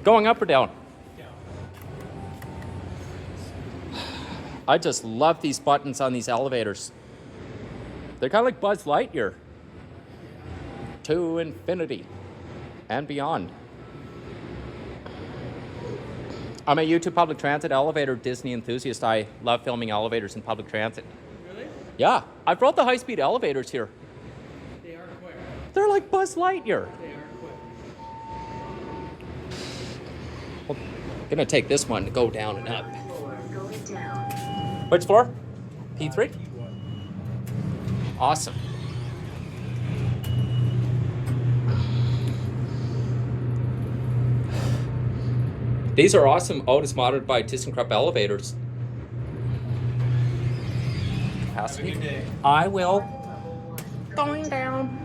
Going up or down? Yeah. I just love these buttons on these elevators. They're kind of like Buzz Lightyear. To infinity and beyond. I'm a YouTube public transit elevator Disney enthusiast. I love filming elevators in public transit. Really? Yeah, I brought the high-speed elevators here. They are quick. They're like Buzz Lightyear. They are quick. Well, I'm gonna take this one to go down and up. Floor going down. Which floor? P3? Awesome. These are awesome Otis modded by Thyssenkrupp elevators. Capacity? Have a good day. I will. Going down.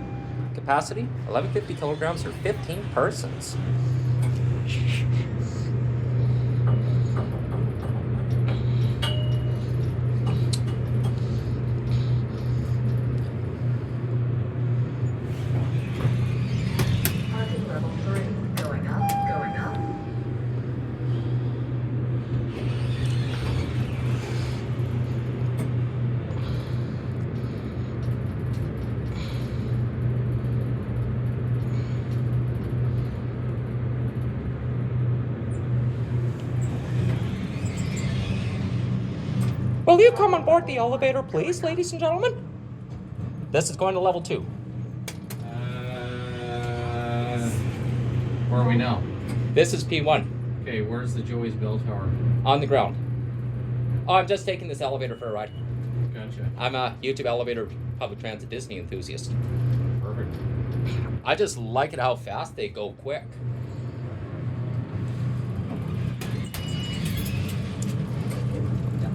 Capacity? 1150 kilograms or 15 persons. Parking level 3. Going up, going up. Will you come on board the elevator, please, ladies and gentlemen? This is going to level 2. Where are we now? This is P1, Okay, where's the Joey's Bell Tower? on the ground. Oh, I'm just taking this elevator for a ride. Gotcha. I'm a YouTube elevator public transit Disney enthusiast. Perfect. I just like it how fast they go quick.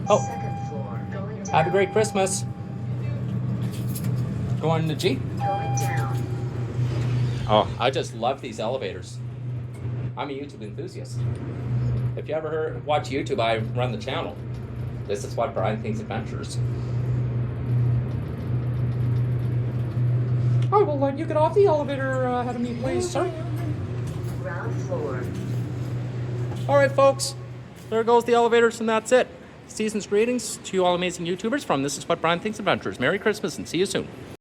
Oh, Second floor going down. have a great Christmas. Going to G? Going down. Oh, I just love these elevators. I'm a YouTube enthusiast. If you ever watch YouTube, I run the channel. This is what Brian thinks adventures. I will let you get off the elevator ahead of me, please, sir. Ground floor. All right, folks. There goes the elevators, and that's it. Season's greetings to you all amazing YouTubers from This Is What Brian Thinks Adventures. Merry Christmas, and see you soon.